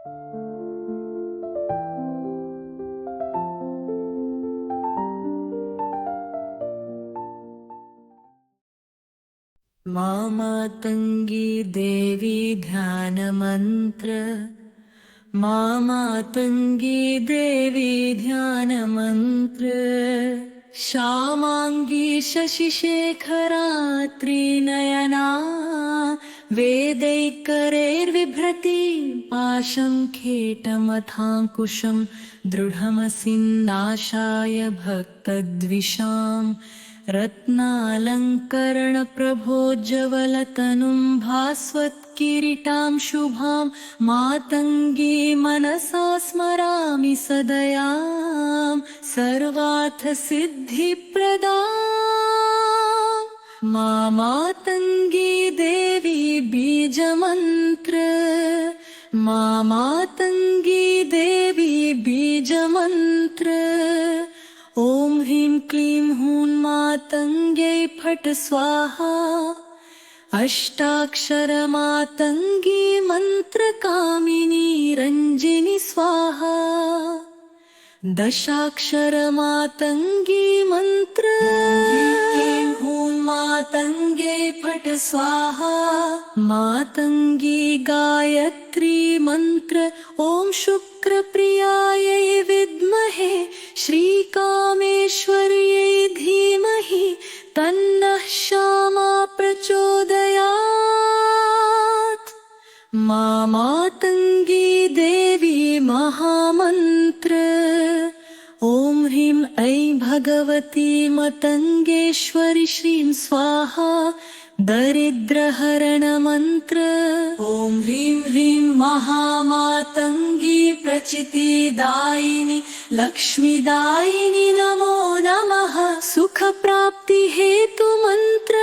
मातंगी देवी ध्यान मंत्र। मातंगी देवी ध्यान मंत्र। श्यामांगी शशिशेखरा त्रिनयना। वेदैकरैर्बिभ्रति पाशं खेटमथाङ्कुशं। दृढमसिन्नाशाय भक्तद्विषाम्। रत्नालङ्करणप्रभोज्ज्वलतनुं भास्वत्किरीटां शुभां। मातङ्गी मनसा स्मरामि सदयां। सर्वार्थसिद्धिप्रदां मातङ्गी देवी बीजमन्त्र। मातङ्गी देवी बीजमन्त्र। ॐ ह्रीं क्लीं हूं मातङ्ग्यै फट् स्वाहा। अष्टाक्षरमातङ्गी मन्त्रकामिनी रञ्जिनी स्वाहा। दशाक्षरमातङ्गी मन्त्र। ह्रीं हूं मातङ्ग्यै फट् स्वाहा। मातङ्गी गायत्री मन्त्र। ॐ शुक्रप्रियायै विद्महे श्रीकामेश्वर्यै धीमहि तन्नः श्यामा प्रचोदयात्। मातङ्गी देवी महामन्त्र। ॐ ह्रीं ऐं भगवती मतङ्गेश्वरि श्रीं स्वाहा। दरिद्रहरणमन्त्र। ॐ ह्रीं ह्रीं महामातङ्गी प्रचितिदायिनी लक्ष्मीदायिनी नमो नमः। सुखप्राप्तिहेतुमन्त्र।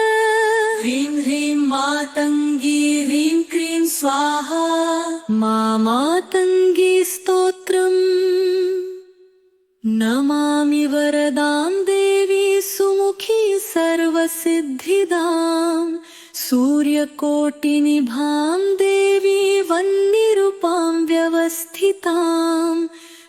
ह्रीं ह्रीं मातङ्गी ह्रीं क्लीं स्वाहा। मातङ्गी स्तोत्रम्। नमामि वरदां देवी सुमुखी सर्वसिद्धिदां। सूर्यकोटिनिभां देवी वह्निरूपां व्यवस्थितां।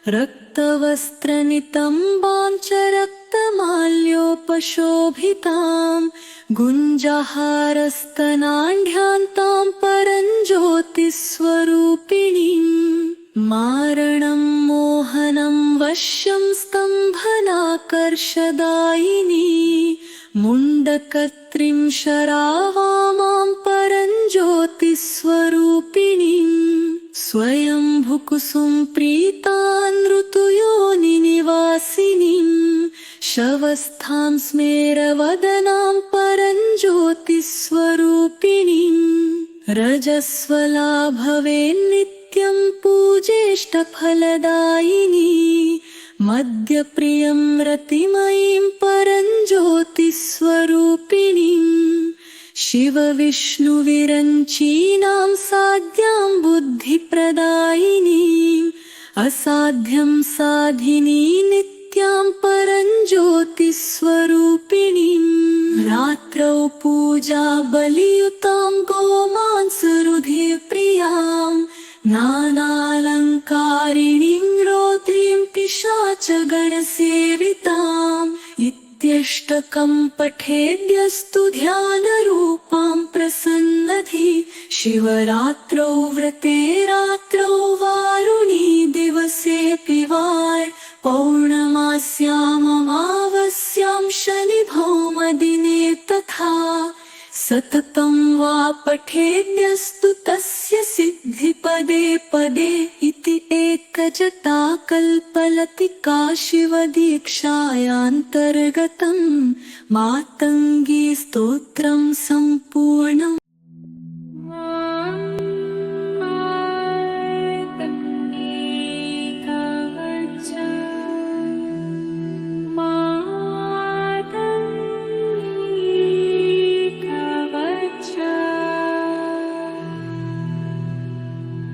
रक्तवस्त्रनितम्बां च रक्तमाल्योपशोभितां। गुञ्जहारस्तनाढ्यान्तां परञ्ज्योतिस्वरूपिणीम्। मारणं मोहनं वश्यं स्तम्भनाकर्षदायिनी। मुण्डकत्रीं शरावामां परञ्ज्योतिस्वरूपिणीम्। स्वयंभुकुसुं प्रीतान् ऋतुयोनिनिवासिनीम्। शवस्थां स्मेरवदनां परञ्ज्योतिस्वरूपिणीम्। रजस्वलाभवेन्नित्यं पूजेष्टफलदायिनी। मद्यप्रियं रतिमयीं परञ्ज्योतिस्वरूपिणीम्। शिवविष्णुविरञ्चीनां साध्यां बुद्धिप्रदायिनीम्। असाध्यं साधिनी नित्यां परञ्ज्योतिस्वरूपिणीम्। रात्रौ पूजा बलियुतां गोमांसरुधिप्रियां। नानालङ्कारिणीं रौद्रीं पिशाचगणसेविताम्। इत्यष्टकं पठेद्यस्तु ध्यानरूपां प्रसन्नधि। शिवरात्रौ व्रते रात्रौ वारुणी दिवसेऽपि वार। पौर्णमास्याममावस्यां शनिभौमदिने तथा। सततं वा पठेद्यस्तु तस्य सिद्धि पदे पदे। इति एकजटा कल्पलतिका शिवदीक्षायान्तर्गतं। मातङ्गी स्तोत्रं सम्पूर्णम्।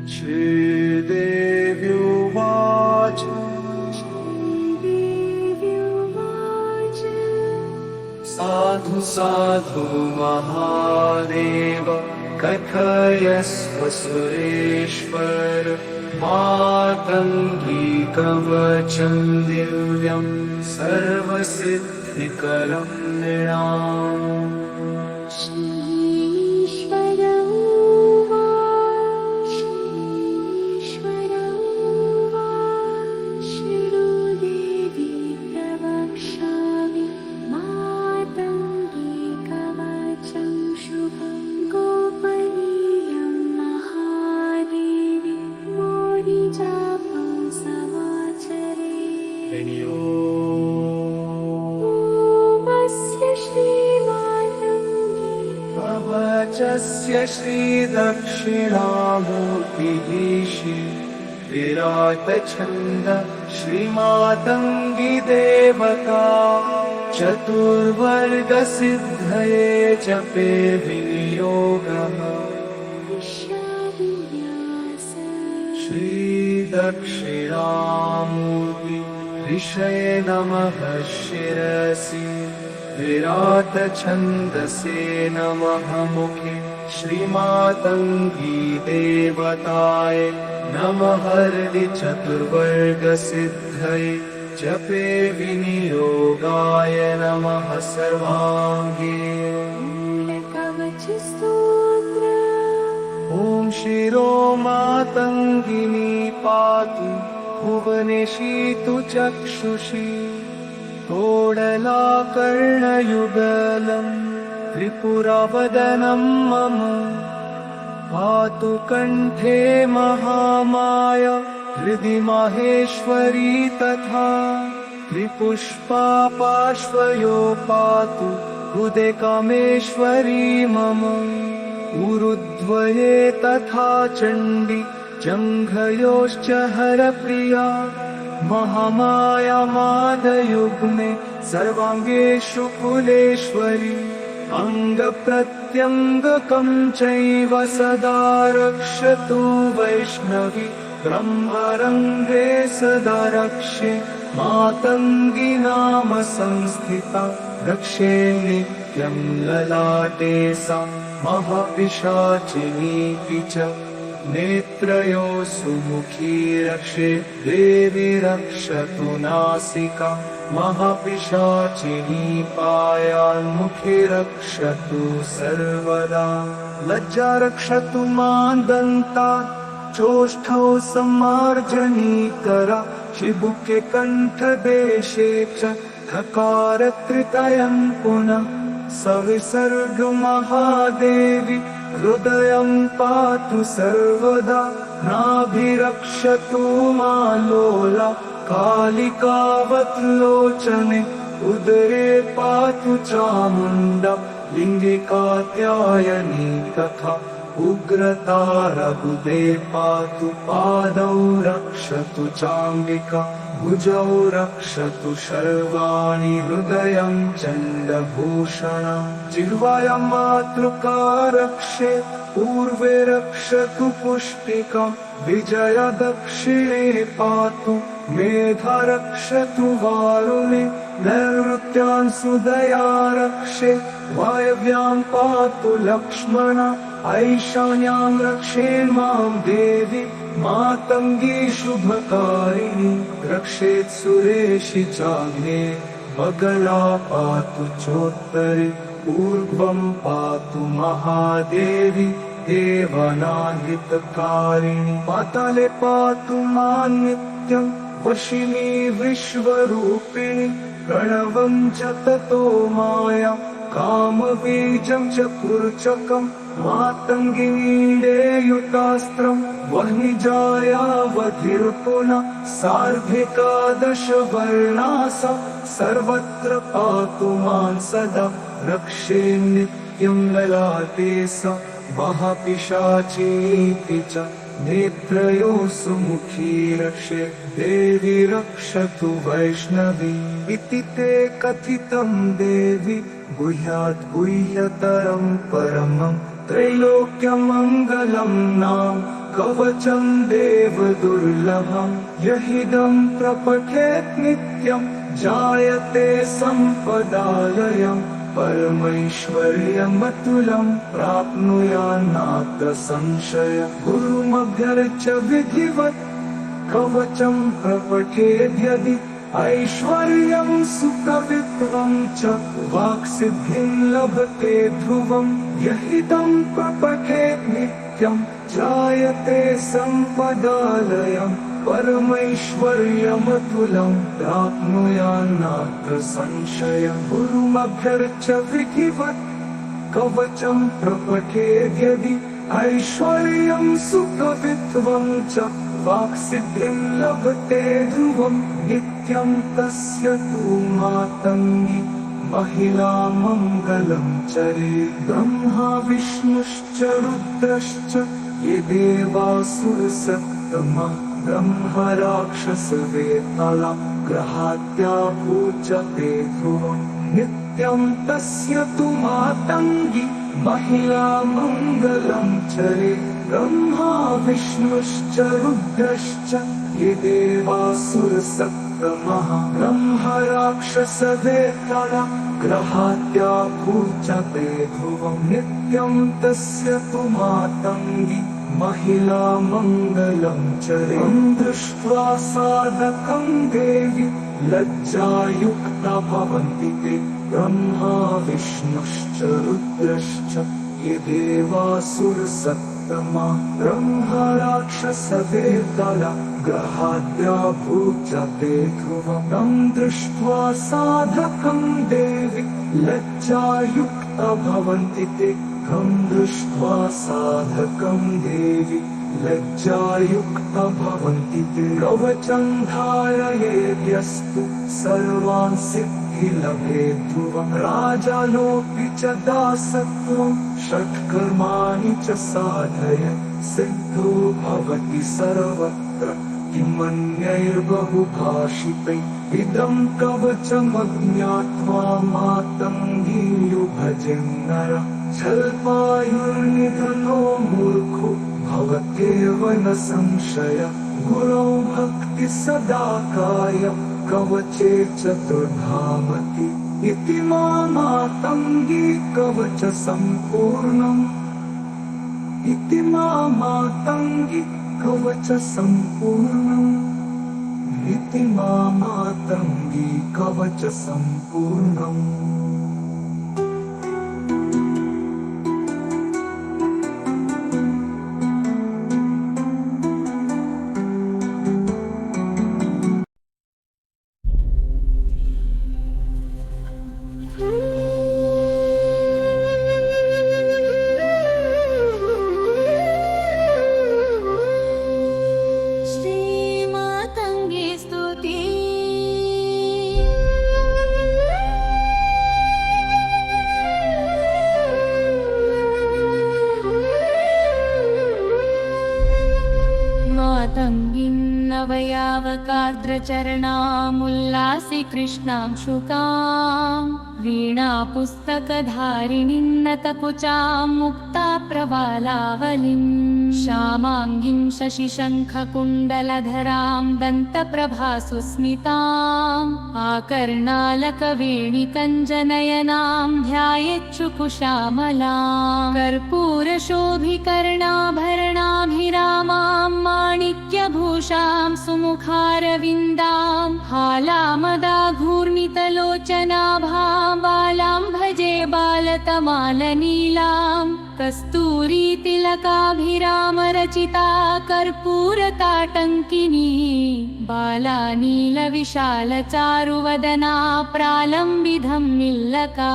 श्रीदेव्युवाच साधु साधु महादेव कथयस्व सुरेश्वर मातङ्गी कवचं दिव्यं सर्वसिद्धिकरं नृणाम् कवचस्य श्रीदक्षिणामूर्तिः विराटछन्द श्रीमातङ्गी देवता चतुर्वर्गसिद्धये जपे विनियोगः श्रीदक्षिणामूर्ति ऋषये नमः शिरसि विराटछन्दसे नमः मुखे श्रीमातङ्गी देवताय नमः हृदि चतुर्वर्गसिद्धये जपे विनियोगाय नमः सर्वाङ्गे ॐ शिरो मातङ्गिनी पातु भुवनेशीतु चक्षुषी तोडलाकर्णयुगलं त्रिपुरावदनं मम पातु कण्ठे महामाया हृदि माहेश्वरी तथा त्रिपुष्पा पार्श्वयो पातु हृदे कामेश्वरी मम उरुध्वये तथा चण्डी जङ्घयोश्च हरप्रिया महामाया मादयुग्मे सर्वाङ्गेषु कुलेश्वरी अङ्गप्रत्यङ्गकं चैव सदा रक्षतु वैष्णवी ब्रह्मरङ्गे सदा रक्षे मातङ्गी नाम संस्थिता रक्षे नित्यं ललाटे सा महापिशाचिनीति च नेत्रयो सुमुखी रक्षे देवी रक्षतु नासिका महापिशाचिनी पायान्मुखी रक्षतु सर्वदा लज्जा रक्षतु मान्दन्ता चोष्ठौ सम्मार्जनीकरा शिबुके कण्ठदेशे च धकारत्रितयं पुनः सविसर्ग महादेवी हृदयं पातु सर्वदा नाभिरक्षतु मालोला कालिकावत् लोचने उदरे पातु चामुण्डा लिङ्गिकात्यायनी तथा उग्रतारबुधे पातु पादौ रक्षतु चाङ्गिका भुजौ रक्षतु शर्वाणि हृदयं चण्डभूषणं जिह्वायां मातृका रक्षे पूर्वे रक्षतु पुष्टिका विजया दक्षिणे पातु मेधा रक्षतु वारुणे नैऋत्यां सुदया रक्षे वायव्यां पातु लक्ष्मणा ऐशान्यां रक्षे मां देवी मातङ्गी शुभकारिणी रक्षेत् सुरेशि चाग्ने बगला पातु चोत्तरे ऊर्ध्वं पातु महादेवी देवानाहितकारिणी पाताले पातु मां नित्यं वशिनी विश्वरूपिणी प्रणवं च ततो माया कामबीजं च पुरुचकं मातङ्गीडेयुतास्त्रं वह्निजायावधिर्पुनः सार्धिकादशवर्णासा सर्वत्र पातु मां सदा रक्षे नित्यं ललाटे सा महापिशाचीति च नेत्रयो सुमुखी रक्षे देवी रक्षतु वैष्णवी इति ते कथितं देवी गुह्यात् गुह्यतरं परमं त्रैलोक्यमङ्गलं नाम कवचं देवदुर्लभं यहिदं प्रपठेत् नित्यं जायते सम्पदालयम् परमैश्वर्यमतुलं प्राप्नुयान्नात्र संशय गुरुमभ्यर्च विधिवत् कवचं प्रपठेद्यदि ऐश्वर्यं सुखवित्वं च वाक्सिद्धिं लभते ध्रुवं यहिदं प्रपठेत् नित्यं जायते सम्पदालयम् परमैश्वर्यमतुलं प्राप्नुयान्नात्र संशयं गुरुमभ्यर्च विधिवत् कवचं प्रपठेद्यदि ऐश्वर्यं सुखवित्वं च वाक्सिद्धिं लभते ध्रुवं नित्यं तस्य तु मातङ्गी महिला मङ्गलं चरेत् ब्रह्मा विष्णुश्च रुद्रश्च ये देवासुरसत्तमः ब्रह्मराक्षसवेताला ग्रहाद्या पूजते ध्रुवं नित्यं तस्य तु मातङ्गी महिला मङ्गलं चरेत् ब्रह्मा विष्णुश्च रुद्रश्च ये देवासुरसत्तमः ब्रह्मराक्षसवेताला ग्रहाद्या पूजते ध्रुवं नित्यं तस्य तु मातङ्गी महिला मङ्गलं चरेत् दृष्ट्वा साधकं देवी लज्जायुक्ता भवन्ति ते ब्रह्मा विष्णुश्च रुद्रश्च ये देवासुरसत्तमा ब्रह्मराक्षसवेताला ग्रहाद्या पूजते ध्रुवं तं दृष्ट्वा साधकं देवी लज्जायुक्ता भवन्ति ते तं दृष्ट्वा साधकं देवी लज्जायुक्ता भवन्ति ते कवचं धारयेद्यस्तु सर्वान् सिद्धिलभेत् ध्रुवं राजानोऽपि च दासत्वं षट्कर्माणि च साधयन् सिद्धो भवति सर्वत्र किमन्यैर्बहुभाषितैः इदं कवचमज्ञात्वा मातङ्गीयुभजन्नरः छल्पायुर्निधनो मूर्खो भवत्येव न संशय गुरौ भक्ति सदा काय कवचे चतुर्धामति इति मातङ्गी कवच सम्पूर्णम् इति मातङ्गी कवच सम्पूर्णम् इति मातङ्गी कवच सम्पूर्णम्। मातङ्गिन्नवयावकाद्रचरणामुल्लासि कृष्णां शुकां वीणा पुस्तकधारिणीं नतकुचां मुक्ता प्रबालावलिं श्यामाङ्गीं शशिशङ्खकुण्डलधरां दन्तप्रभासुस्मिताम् आकर्णालकवेणिकञ्जनयनां ध्यायेच्छुकुशामलां कर्पूरशोभिकर्णाभरणाभिरामां माणिक्यभूषां सुमुखारविन्दां हालामदाघूर्णितलोचनाभां बालां भजे बालतमालनीलां कस्तूरीतिलकाभिरामरचिता कर्पूरताटङ्किनी बाला नीलविशालचारुवदना प्रालम्बिधम्मिल्लका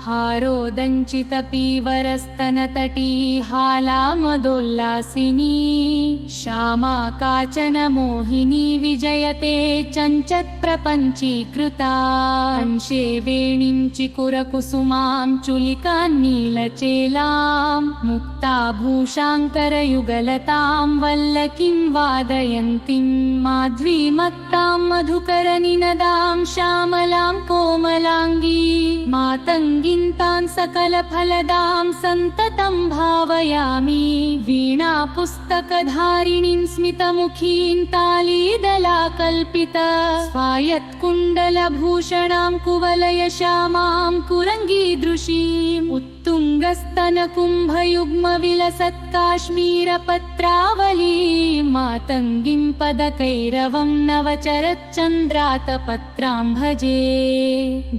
हारोदञ्चितपीवरस्तनतटी हालामदोल्लासिनी श्यामा काचन मोहिनी विजयते चञ्चत्प्रपञ्चीकृता अंशे वेणीं चिकुरकुसुमां चुलिकां नीलचेलां मुक्ताभूषाङ्करयुगलतां वल्लकीं वादयन्तीं माध्वीमत्तां मधुकरनिनदां श्यामलां कोमलाङ्गी मातङ्गीं तां सकलफलदां सन्ततं भावयामि वीणा पुस्तकधारिणीं स्मितमुखीं तालीदलाकल्पित स्वायत्कुण्डलभूषणां कुवलयश्यामां कुरङ्गीदृशीम् उत्तुङ्गस्तनकुम्भयुग्मविलसत्काश्मीरपत्रावलीं मातङ्गीं पदकैरवं नवचरच्चन्द्रातपत्रां भजे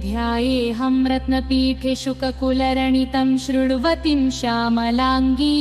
ध्यायेऽहं रत्नपीठे शुककुलरणितं शृण्वतीं श्यामलाङ्गी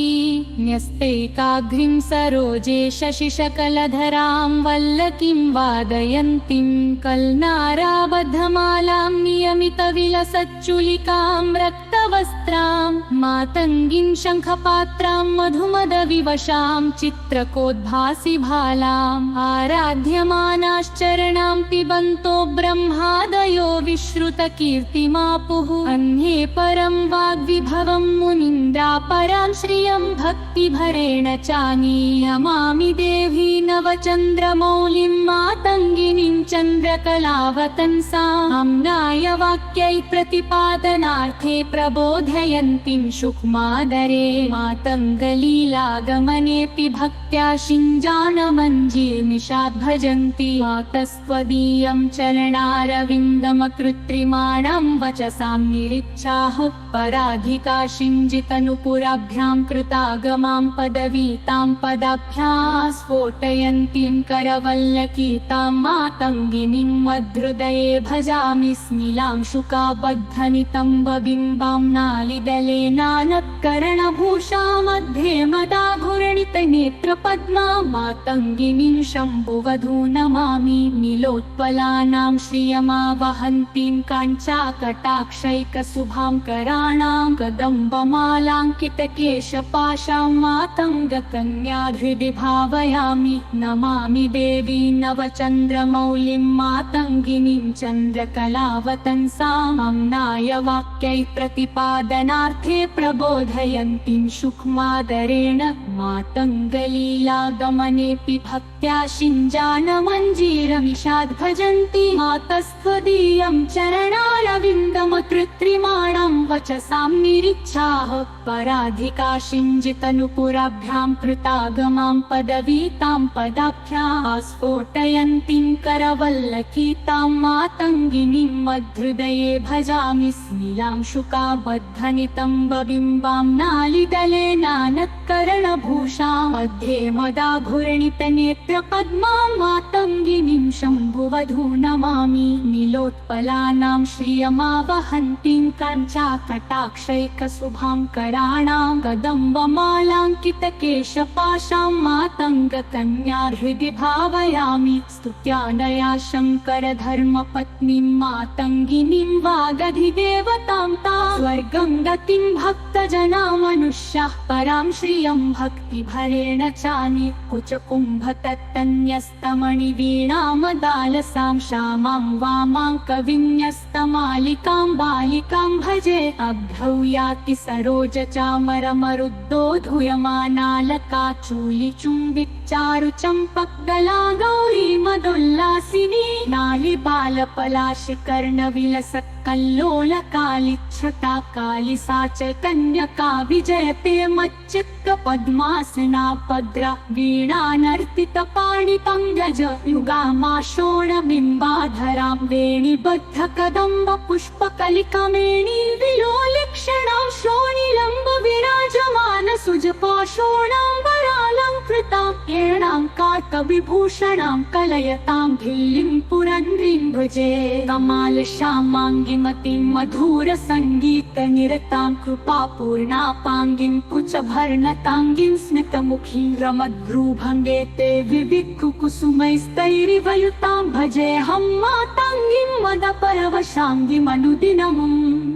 न्यस्तैकाग्रीं सरोजे शशिशकलधरां वल्लकीं वादयन्तीं कल्नाराबद्धमालां नियमितविलसच्चुलिकां रक्तवस्त्रां मातङ्गीं शङ्खपात्रां मधुमदविवशां चित्रकोद्भासि भालाम् आराध्यमानाश्चरणां पिबन्तो ब्रह्मादयो विश्रुतकीर्तिमापुः अन्ये परं वाग्विभवं मुनीन्द्रापरां श्रियं भक्तिभरेण चानीयमामि देवी नवचन्द्रमौलिं मातङ्गिनीं चन्द्रकलावतंसाम् अम्नाय वाक्यै प्रतिपादनार्थे प्रबोधयन्तीं सूक्ष्मादरे मातङ्गलीलागमनेऽपि भक्त्या शिञ्जानमञ्जीर्निषाद् भजन्ति मातस्त्वदीयं चरणारविन्दमकृत्रिमाणां वचसां निरिच्छाः पराधिका शिञ्जितनुपुराभ्यां कृतागमां पदवीतां पदाभ्यां स्फोटयन्तीं करवल्लकीतां मातङ्गिनीं मद्हृदये भजामि स्मिलांशुकाबद्धनितम्बबिम्बां नालिदलेनानत्करणभूषा मध्ये मदाभूषणितनेत्रपद्मा मातङ्गिनीं शम्भुवधू नमामि नीलोत्पलानां श्रियमावहन्तीं काञ्चाकटाक्षैकशुभां कराणां कदम्बमालाङ्कितकेशपाशां मातङ्गकन्या हृदि भावयामि नमामि देवी नवचन्द्रमौलिं मातङ्गिनीं चन्द्रकलावतंसाम् अम्नाय वाक्यै प्रतिपादनार्थे प्रबोधयन्तीं सूक्ष्मादरेण मातङ्गलीलागमनेऽपि भक्त्या शिञ्जानमञ्जीरमिषाद् भजन्ति मातस्त्वदीयं चरणारविन्दमकृत्रिमाणां वचसां निरिच्छाः पराधिका शिञ्जितनुपुराभ्यां कृतागमां पदवीतां पदाभ्यां स्फोटयन्तीं करवल्लकीतां मातङ्गिनीं मद्हृदये भजामि स्मिलांशुकाबद्धनितम्बबिम्बां नालिदलेनानत्करणभूषा मध्ये मदाभूषणितनेत्रपद्मां मातङ्गिनीं शम्भुवधू नमामि नीलोत्पलानां श्रियमावहन्तीं काञ्चाकटाक्षैकशुभां कराणां कदम्बमालाङ्कितकेशपाशां मातङ्गकन्या हृदि भावयामि स्तुत्यानया शङ्करधर्मपत्नीं मातङ्गिनीं वागधिदेवतां तां स्वर्गं गतिं भक्तजना मनुष्याः परां श्रियं भक्तिभरेण चानि कुचकुम्भतत्तन्यस्तमणिवीणामदालसां श्यामां वामां कविन्यस्तमालिकां बालिकां भजे अभ्रौ याति सरोजचामरमरुद्धोधूयमानालका चूलिचुम्बिच्चारुचम्पकगला गौरी मदोल्लासिनी नालिबालपलाशिकर्णविलसत्कल्लोलकालिच्छ्रुता कालिसा चैतन्यका विजयते मच्चित्तपद्मासना पद्रा वीणानर्तितपाणिपङ्गज युगामाशोणबिम्बाधरां वेणिबद्धकदम्बपुष्पकलिकमेणी विलोलिक्षणां श्रोणिलम्बविराजमानसुजपाशोणाम्बरालङ्कृतां एणाङ्कार्कविभूषणां कलयतां धिल्लीं पुरन्द्रीं भजे कमालश्यामाङ्गिमतीं मधुरसङ्गीतनिरतां कृपापूर्णापाङ्गिं कुचभर्णताङ्गिं स्मितमुखीं रमद्भ्रूभङ्गे ते विविक्कुकुसुमैस्तैरिवयुतां भजेऽहं मातङ्गिं मदपरवशाङ्गिमनुदिनमुं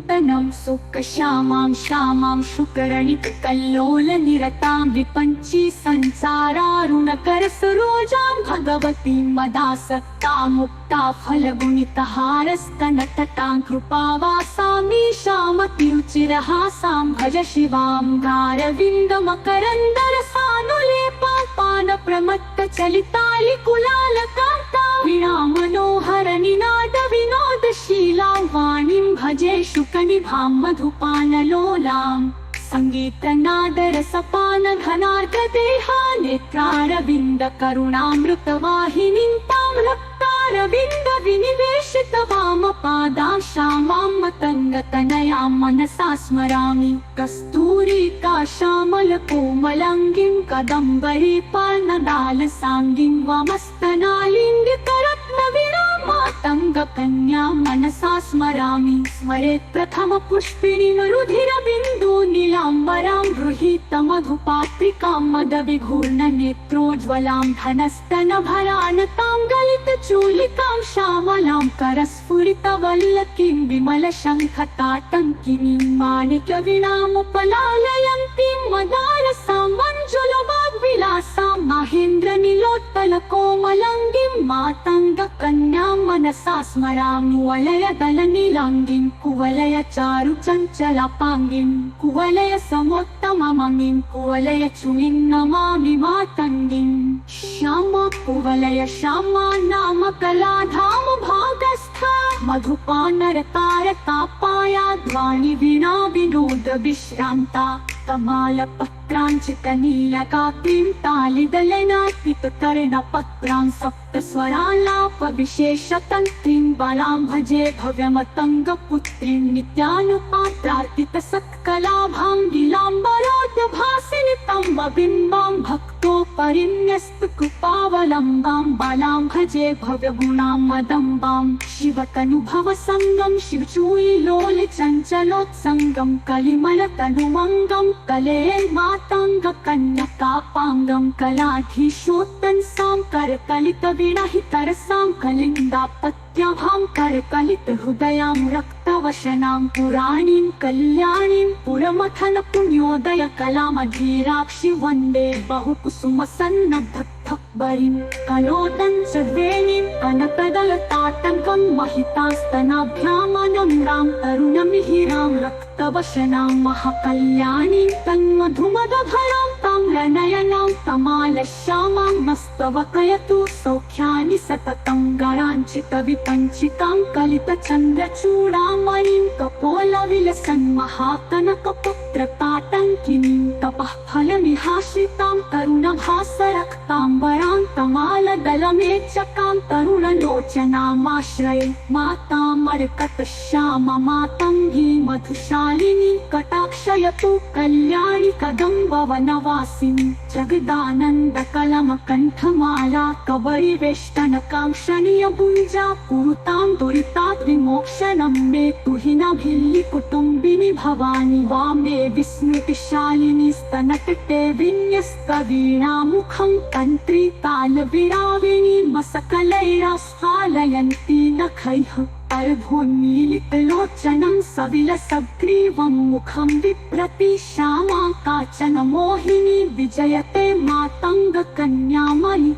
तनं सुखश्यामां श्यामां शुकरणितकल्लोलनिरतां विपञ्ची संसारारुणकरसरोजां भगवतीं मदासक्तामुक्ता फलगुणितहारस्तनतटां कृपावासामी श्यामतिरुचिरहासां भज शिवां गारविन्दमकरन्दरसानुलेपां पानप्रमत्तचलितालिकुलालकान्तां वीणामनोहरनिनादविनोदशीलां वाणीं भजे शुकनिभां मधुपानलोलाम् संगीत नादर सपान घनार्घ देहा नेत्रारविंद करुणामृत वाहिनीं तां रक्तारविंद विनिवेशित वाम पादां श्यामां मतंगतनयां मनसा स्मरामि कस्तूरिका श्यामल कोमलांगीं कदम्बरी पर्णदालसांगीं वामस्तनालिङ्गितरत्नवीणामातङ्गकन्यां मनसा स्मरामि स्मरेत् प्रथम पुष्पिणीं रुधिरबिन्दु नीलाम्बरां गृहीत मधुपात्रिकां मदविघूर्ण नेत्रोज्ज्वलां धनस्तनभरानतां गलितचूलिकां श्यामलां करस्फुरितवल्लकीं विमलशङ्खताटङ्किनीं माणिक्यवीणामुपलालयन्तीं मदारसां मञ्जुलवाग्विलासां महेन्द्रनीलोत्पलकोमलाङ्गीं मातङ्गकन्यां मनसा स्मरामि वलयदलनीलाङ्गीं कुवलयचारुचञ्चलापाङ्गीं कुवलय समोत्तममङ्गीं कुवलयचूणीं नमामि मातङ्गीं श्यामा कुवलय श्यामा नाम कलाधाम भागस्था मधुपानरतारतापायाद्वाणि वीणा विनोद विश्रान्ता कमालपत्राञ्चितनीलकाक्रीं तालिदलनार्पितकर्णपत्रां सप्तस्वरालापविशेषतन्त्रीं बालां भजे भव्यमतङ्गपुत्रीं नित्यानुपात्रार्पितसत्कलाभां नीलाम्बरोद्भासिनि तम्बबिम्बां भक्तोपरिन्यस्तकृपावलम्बां बालां भजे भव्यगुणां मदम्बां शिवतनुभवसङ्गं शिवचूलिलोलचञ्चलोत्सङ्गं कलिमलतनुमङ्गं कले मातङ्गकन्यकापाङ्गं कलाधीशोत्तंसां करकलितवीणहितरसां कलिन्दापत्याभां करकलितहृदयां रक्तवशनां पुराणीं कल्याणीं पुरमथन पुण्योदय कलामधीराक्षि वन्दे बहुकुसुमसन्नद्धक्बरीं कलोदञ्चद्वेणीं कनकदलताटङ्कं महितास्तनाभ्यामनम्रां तरुणमिहिरां रक्तवशनां महकल्याणीं तन्मधुमदभरां ताम्रनयनां तमालश्यामां मस्तवकयतु सौख्यानि सततं गराञ्चितविपञ्चिकां कलितचन्द्रचूडामणिं कपोलविलसन्महाकनकपुत्रताटङ्किनीं तपः फलमिहाश्रितां तरुणभासरक्ताम्बरां तमालदलमेचकां तरुणलोचनामाश्रये मातामर्कतश्यामा मातङ्गी मधुशालिनी कटाक्षयतु कल्याणि कदम्बवनवासिनी जगदानन्दकलमकण्ठमाला कबरिवेष्टनकांक्षणीयभुञ्जा पुरुतां दुरितात् विमोक्षणं मे तुहिनभिल्लिकुटुम्बिनि भवानि वामे विस्मृतिशालिनी स्तनतटे विन्यस्तवीणामुखं तन्त्री तालविराविणी मसकलैरास्फालयन्ती नखैः अर्धोन्मीलितलोचनं सविलसग्रीवं मुखं बिभ्रति श्यामा काचन मोहिनी विजयते मातङ्गकन्यामयि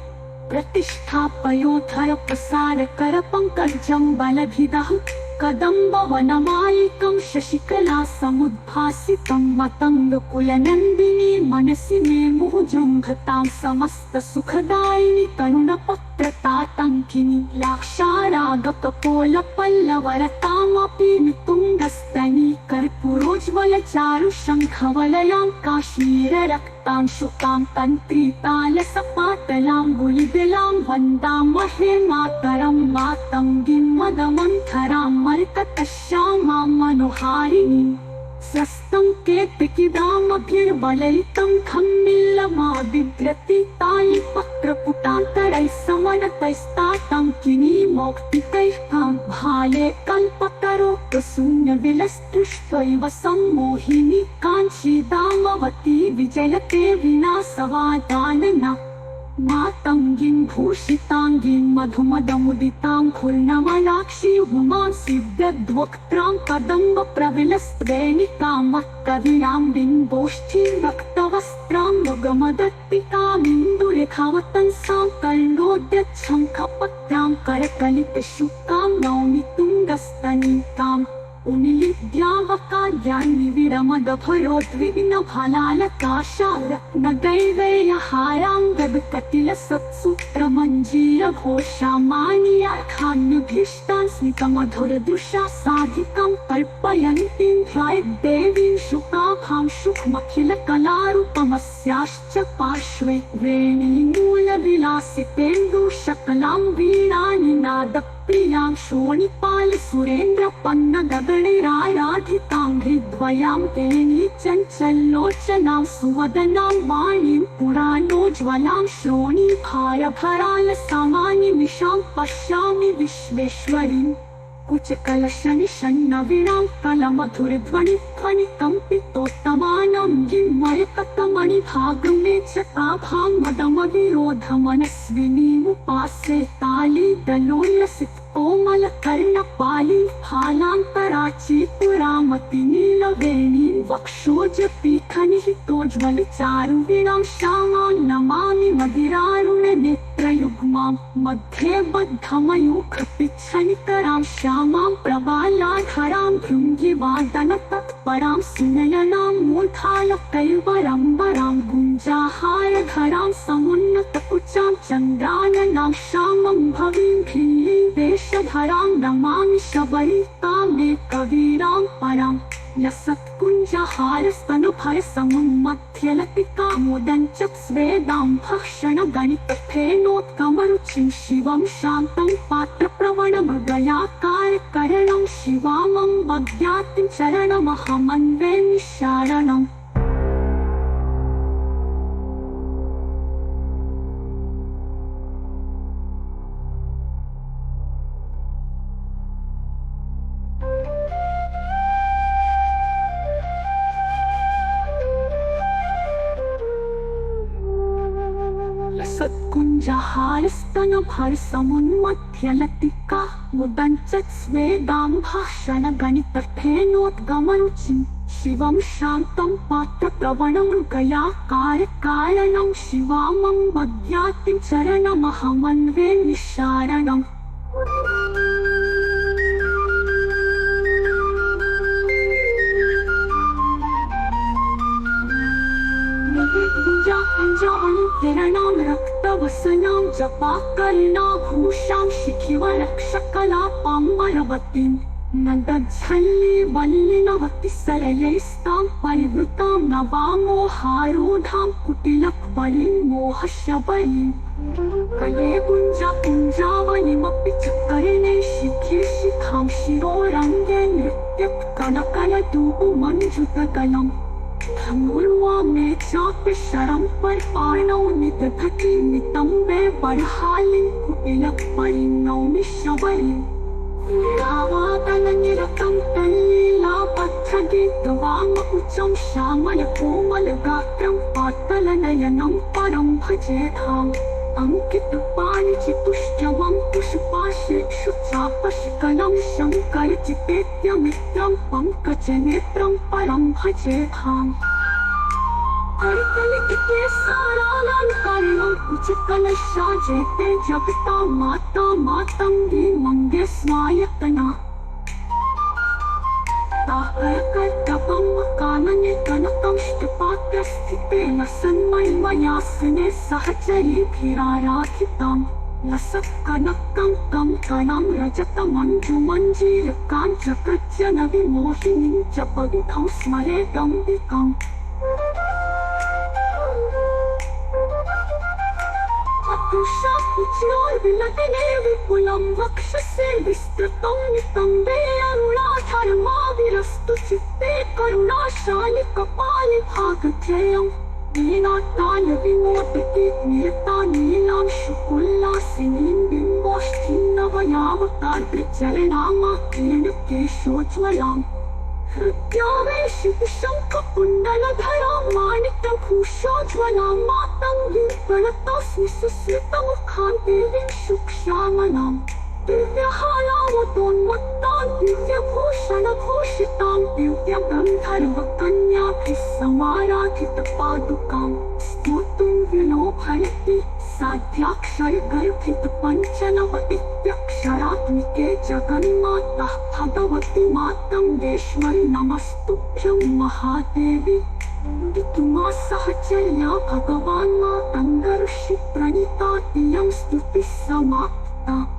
प्रतिष्ठापयोधर प्रसारकरपङ्कजं बलभिदः कदम्बवनमालिकं शशिकला समुद्भासितं मतङ्गकुलनन्दिनी मनसि मे मुहुजृम्भतां समस्तसुखदायिनि तरुणपत्रताटङ्किनी लाक्षारागकपोलपल्लवरतामपि नितुङ्गस्तनी कर्पूरोज्ज्वलचारुशङ्खवलयां काश्मीररक्तां शुकां तन्त्रीतालसपाटलां गुलिबिलां वन्दामहे मातरं मातङ्गीं मदमन्थरां मर्कतश्यामां मनोहारिणीं स्वस्तं केतकिदामभिर्बलयितं खम्मिल्लमाबिभ्रति तालिपक्रपुटान्तरैः समनतैस्ताटङ्किनी मौक्तिकैः तां भाले कल्पतरोक्तशून्यविलस्तुष्ट्वैव सम्मोहिनी काञ्चीदामवती विजयते विनाशवादानना मातङ्गीं भूषिताङ्गीं मधुमदमुदितां खुर्नमलाक्षी उमां सिद्धद्वक्त्रां कदम्बप्रविलस्त्रेणिकां मत्कवियां बिम्बोष्ठीं रक्तवस्त्रां मृगमदत्तिकामिन्दुरेखावतंसां कर्णोद्यच्छङ्खपत्रां करकलितशुकां नौमि तुङ्गस्तनीतां उनिलिद्यावकार्याणि विरमदभरोद्विग्नफलालकाशारत्नदैवेयहारां गदकटिलसत्सूत्रमञ्जीरघोषामानियाखान्यभीष्टान् स्मितमधुरदृशा साधिकां कल्पयन्तीं ध्यायेद्देवीं शुकाभां शुकमखिलकलारूपमस्याश्च पार्श्वे वेणीमूलविलासितेन्दुशकलां वीणानिनादप्रियां शोणिपालसुरेन्द्रपन्नगगणैराराधितां हृद्वयां तेनीचञ्चल्लोचनां सुवदनां वाणीं पुराणोज्ज्वलां शोणीभारभरालसामानिमिषां पश्यामि विश्वेश्वरीम् कुचकलशनिषण्णवीणां कलमधुरध्वनिकम्पितोत्तमानं गिम्मयकतमणिभागमे च ताभां मदमविरोधमनस्विनीमुपासे तालीदलोल्लसितकोमलकर्णपाली फालान्तराची पुरामति नीलवेणीं वक्षोजपीठनिहितोज्ज्वलचारुवीणां श्यामां नमामि मदिरारुणनेत्रयुग्मां मध्ये बद्धमयूखपिच्छनिकरां श्यामां प्रबालाधरां भृङ्गिवादनतत्परां सुनयनां मूर्धालकैवरम्बरां गुञ्जाहारधरां समुन्नतकुचां चन्द्राननां श्यामं भवीं भिल्लीं वेषधरां नमामि शबरितामेकवीरां परां लसत्कुञ्जहारस्तनुभयसमुन्मध्यलतिकामुदञ्च स्वेदां भक्षणगणितफेनोत्कमरुचिं शिवं शान्तं पात्रप्रवणमृगयाकारकरणं शिवामं भग्यातिं चरणमहमन्वे निशारणम् सत्कुञ्जहारस्तनभरसमुन्मध्यलतिका मुदञ्च स्वेदां भाषणगणितफेनोद्गमरुचिं शिवं शान्तं पात्रप्रवणमृगयाकारकारणं शिवामं भग्यातिं चरणमहमन्वे निशारणम् किरणां रक्तवसनां जपाकर्णाभूषां शिखिवरक्षकलापाम्बरवतीं नदझल्लिवल्लिनवति सरलैस्तां परिवृतां नवामोहारूढां कुटिलकबलिं मोहशबरीं कलेकुञ्जपुञ्जावलिमपि च कर्णे शिखे शिखां शिरोरङ्गे नृत्यकनकलदूपमञ्जुतकलम् धनुर्वा मे चापि शरं पर्पाणौ निदधति नितम्बे बर्हालिं कुटिलकबलिं नौमि शबरीं वीणावादननिरतं तल्लीलाबद्धगीतवामकुचं श्यामलकोमलगात्रं पातलनयनं परं भजेधाम् अंकितपाणिचितुष्टवं पुष्पाशेषु चापशिखलं शङ्करचितेत्यमित्रं पङ्कजनेत्रं परं भजेधाम् हरितलिखिते सारालङ्कारिणं कुचकलशाजेते जगता माता मातङ्गी मङ्गे स्वायतना ताहरकर्तवं कानने कनकंष्टपात्रस्थितेन सन्मयमयासने सहचरीभिराराधिताम् लसत्कनकं कङ्कणं रजतमञ्जुमञ्जीरकाञ्चकृत्यनविमोहिनीं च पवित्रं स्मरेदम्बिकाम् चतुष्षाकुचोर्विलतिने विपुलं वक्षसे विस्तृतं नितम्बे अरुणाधर्माविरस्तु चित्ते करुणाशालि कपालि भागधेयम् वीणातालविमोदिते निरता नीलां शुकुल्लासिनीं बिम्बोष्ठीं नवयावतार्गचरणामाकीर्ण केशोज्ज्वलाम् हृद्यावेशितशङ्खकुण्डलधरां माणिक्यभूषोज्ज्वलां मातङ्गीं प्रणतोऽस्मि सुस्मितमुखां देवीं शुक्ष्यामलां दिव्यहालावतोन्मत्तां दिव्यभूषणभूषितां दिव्यगन्धर्वकन्याभिः समाराधितपादुकां स्तोतुं विलोभयति साध्याक्षरगर्भितपञ्चनवतित्यक्ष अक्षरात्मिके जगन्माता भगवती मातङ्गेश्वरि नमस्तुभ्यं महादेवी तुमा सहचर्या भगवान् मातङ्ग ऋषि प्रणीता इयं स्तुतिः समाप्ता।